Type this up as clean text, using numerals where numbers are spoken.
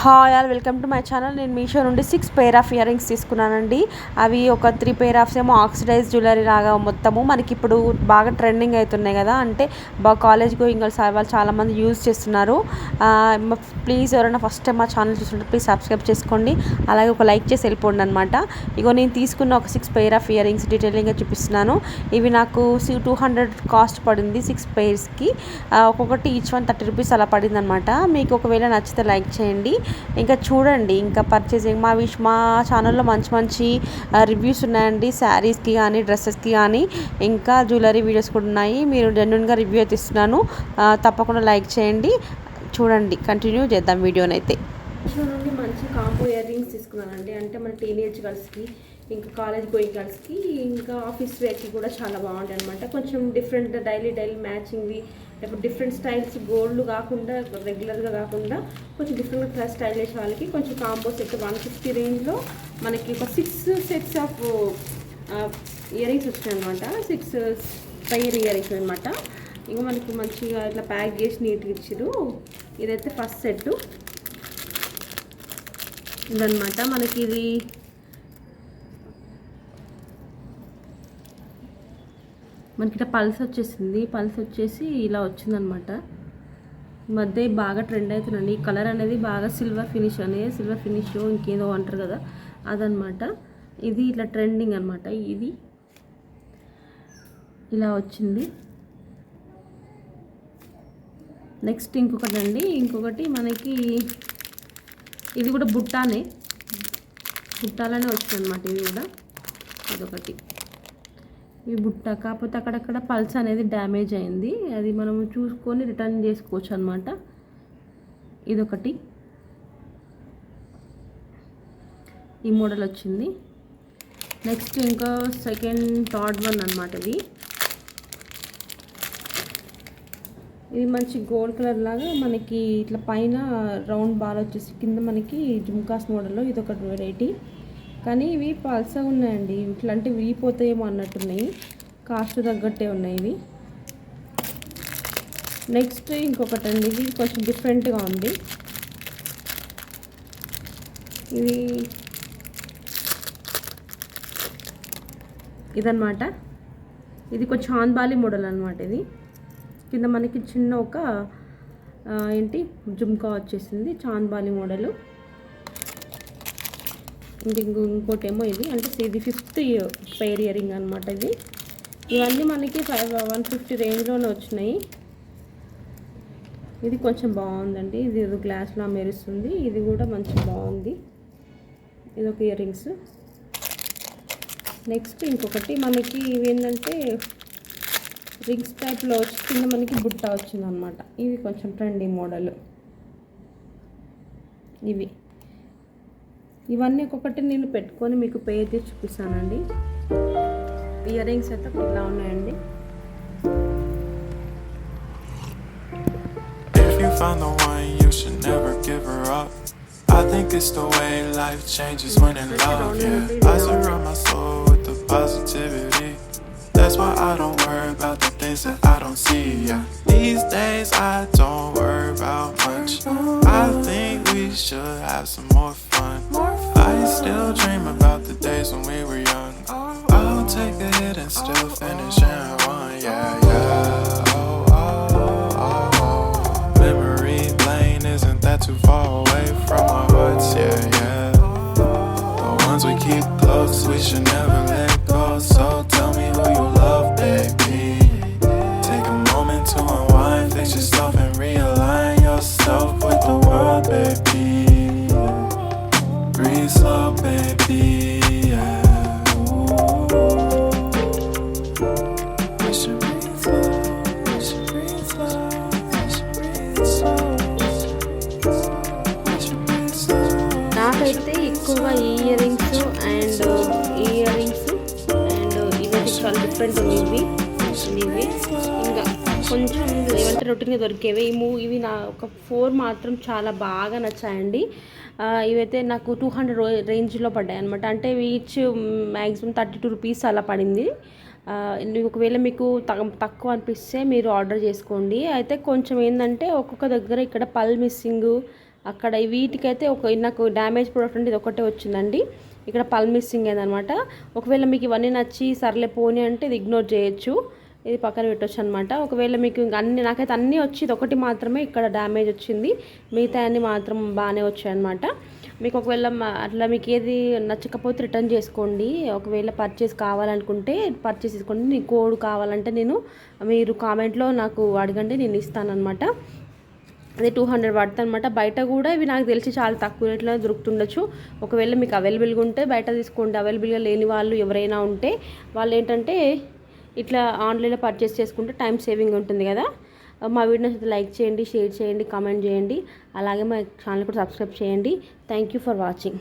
Hi all welcome to my channel. నేను మీషో నుండి 6 pair of ear rings తీసుకున్నానండి. అవి ఒక 3 పేర్ ఆఫ్స్ ఏమో ఆక్సిడైజ్ జ్యువెలరీ లాగా మొత్తము మనకి ఇప్పుడు బాగా ట్రెండింగ్ అవుతున్నాయి కదా, అంటే బాగా కాలేజ్ గోయింగ్ గర్ల్స్ వాళ్ళు చాలామంది యూజ్ చేస్తున్నారు. ప్లీజ్ ఎవరైనా ఫస్ట్ టైం మా ఛానల్ చూస్తుంటే ప్లీజ్ సబ్స్క్రైబ్ చేసుకోండి, అలాగే ఒక లైక్ చేసి వెళ్ళిపోండి అనమాట. ఇగో నేను తీసుకున్న ఒక 6 పేర్ ఆఫ్ ఇయర్ రింగ్స్ డీటెయిలింగ్గా చూపిస్తున్నాను. ఇవి నాకు 200 కాస్ట్ పడింది 6 పేర్స్కి. ఒక్కొక్కటి ఈచ్ వన్ 30 రూపీస్ అలా పడింది అనమాట. మీకు ఒకవేళ నచ్చితే లైక్ చేయండి, ఇంకా చూడండి, ఇంకా పర్చేసింగ్ మా ఛానల్లో మంచి మంచి రివ్యూస్ ఉన్నాయండి. శారీస్కి కానీ డ్రెస్సెస్కి కానీ ఇంకా జ్యువెలరీ వీడియోస్ కూడా ఉన్నాయి. మీరు జెన్యూన్గా రివ్యూ అయితే ఇస్తున్నాను, తప్పకుండా లైక్ చేయండి. చూడండి, కంటిన్యూ చేద్దాం వీడియోనైతే. మీషో నుండి మంచి కాంబో ఇయర్ రింగ్స్ తీసుకున్నానండి. అంటే మన టీనేజ్ గర్ల్స్కి, ఇంకా కాలేజ్ గోయింగ్ గర్ల్స్కి, ఇంకా ఆఫీస్ వేర్కి కూడా చాలా బాగుంటాయి అనమాట. కొంచెం డిఫరెంట్ డైలీ మ్యాచింగ్వి, లేకపోతే డిఫరెంట్ స్టైల్స్, గోల్డ్ కాకుండా రెగ్యులర్గా కాకుండా కొంచెం డిఫరెంట్గా స్టైల్ వేసే వాళ్ళకి కొంచెం కాంబో సెట్ 150 రేంజ్లో మనకి ఒక 6 సెట్స్ ఆఫ్ ఇయర్ రింగ్స్ వచ్చాయి అనమాట. 6 పెయిర్ ఇయర్ రింగ్స్ అనమాట. ఇంకా మనకి మంచిగా ఇట్లా ప్యాక్ చేసి నీట్గా ఇచ్చారు. ఇదైతే ఫస్ట్ సెట్ ఇదనమాట. మనకి ఇది మనకి ఇట్లా పల్స్ వచ్చేసింది. పల్స్ వచ్చేసి ఇలా వచ్చిందనమాట. ఈ మధ్య బాగా ట్రెండ్ అవుతుందండి. ఈ కలర్ అనేది బాగా సిల్వర్ ఫినిష్ ఇంకేదో అంటారు కదా, అదనమాట. ఇది ఇట్లా ట్రెండింగ్ అనమాట. ఇది ఇలా వచ్చింది. నెక్స్ట్ ఇంకొకటి మనకి ఇది కూడా బుట్టాలనే వచ్చింది అనమాట. ఇది కూడా ఇదొకటి, ఈ బుట్ట, కాకపోతే అక్కడక్కడ పల్స్ అనేది డ్యామేజ్ అయింది. అది మనము చూసుకొని రిటర్న్ చేసుకోవచ్చు అనమాట. ఇదొకటి, ఈ మోడల్ వచ్చింది. నెక్స్ట్ ఇంకా థర్డ్ వన్ అనమాట. ఇది మంచి గోల్డ్ కలర్ లాగా మనకి ఇట్లా పైన రౌండ్ బాల్ వచ్చేసి కింద మనకి జుమ్కాస్ మోడల్లో ఇదొక వెరైటీ. కానీ ఇవి పల్సగా ఉన్నాయండి. ఇట్లాంటివి విరిగిపోతాయేమో అన్నట్టున్నాయి. కాస్ట్ తగ్గట్టే ఉన్నాయి ఇవి. నెక్స్ట్ ఇంకొకటి అండి, ఇది కొంచెం డిఫరెంట్గా ఉంది. ఇదన్నమాట. ఇది కొంచెం చాంద్బాలి మోడల్ అనమాట. ఇది కింద మనకి చిన్న ఒక జుమ్కా వచ్చేసింది, చాంద్బాలి మోడలు. ఇంకోటేమో ఇది, అంటే ఇది 5th పెయిర్ ఇయర్ రింగ్ అనమాట. ఇవన్నీ మనకి 150 రేంజ్లోనే వచ్చినాయి. ఇది కొంచెం బాగుందండి. ఇది గ్లాస్లా మెరుస్తుంది. ఇది కూడా మంచి బాగుంది. ఇది ఒక ఇయర్ రింగ్స్. నెక్స్ట్ ఇంకొకటి మనకి ఇవేంటంటే రింగ్స్ టైప్లో వచ్చి కింద మనకి బుట్ట వచ్చిందనమాట. ఇవి కొంచెం ట్రెండీ మోడల్. ఇవన్నీ ఒక్కొక్కటి నేను పెట్టుకొని మీకు పేర్ చేసి చూపిస్తానండి. ఇయర్ రింగ్స్ అయితే ఇలా ఉన్నాయండి. If you find the one, you should never give her up. I think it's the way life changes when in love, yeah. I surround my soul with the positivity. That's why I don't worry about the things that I don't see, yeah. These days I don't worry about much. I think we should have some more fun. I still dream about the days when we were young. I'll take a hit and still finish in one, yeah, yeah. Oh, oh, oh, oh. Memory lane, isn't that too far away from our hearts, yeah, yeah. The ones we keep close, we should never let go. So tell me who you love, baby. Take a moment to unwind, fix yourself and realign yourself with the world, baby. Breathe slow, baby, yeah. We should breathe slow, we should breathe slow, we should breathe slow, we should breathe slow. నాకైతే ఎక్కువగా ఈ ear rings and ఇవి చాలా different ఇవి. ఇంకా కొంచెం ఏమంటే రొటీన్గా దొరికేవి ఇవి నా ఒక 4 మాత్రం చాలా బాగా నచ్చాయండి. ఇవైతే నాకు 200 రేంజ్లో పడ్డాయి అనమాట. అంటే ఈచ్ మ్యాక్సిమం 32 రూపీస్ అలా పడింది. ఒకవేళ మీకు తక్కువ అనిపిస్తే మీరు ఆర్డర్ చేసుకోండి. అయితే కొంచెం ఏంటంటే ఒక్కొక్క దగ్గర ఇక్కడ పల్ మిస్సింగ్, అక్కడ వీటికైతే నాకు డ్యామేజ్ ప్రోడక్ట్ అంటే ఇది ఒకటే వచ్చిందండి. ఇక్కడ పల్ మిస్సింగ్ అయిందనమాట. ఒకవేళ మీకు ఇవన్నీ నచ్చి సర్లే పోనీ అంటే ఇది ఇగ్నోర్ చేయొచ్చు, ఇది పక్కన పెట్టొచ్చు అనమాట. ఒకవేళ మీకు ఇంకా నాకైతే అన్నీ వచ్చి ఇది ఒకటి మాత్రమే ఇక్కడ డ్యామేజ్ వచ్చింది, మిగతా అన్నీ మాత్రం బాగానే వచ్చాయి అనమాట. మీకు ఒకవేళ అట్లా మీకు ఏది నచ్చకపోతే రిటర్న్ చేసుకోండి. ఒకవేళ పర్చేస్ కావాలనుకుంటే పర్చేస్ చేసుకోండి. నీ కోడ్ కావాలంటే మీరు కామెంట్లో నాకు అడగండి, నేను ఇస్తానన్నమాట. అది 200 పడుతుంది అనమాట. బయట కూడా ఇవి నాకు తెలిసి చాలా తక్కువ రేట్లో దొరుకుతుండొచ్చు. ఒకవేళ మీకు అవైలబుల్గా ఉంటే బయట తీసుకోండి. అవైలబుల్గా లేని వాళ్ళు ఎవరైనా ఉంటే వాళ్ళు ఏంటంటే ఇట్లా ఆన్లైన్లో పర్చేస్ చేసుకుంటే టైం సేవింగ్ ఉంటుంది కదా. మా వీడియోని లైక్ చేయండి, షేర్ చేయండి, కామెంట్ చేయండి. అలాగే మా ఛానల్ కూడా సబ్స్క్రైబ్ చేయండి. Thank you for watching.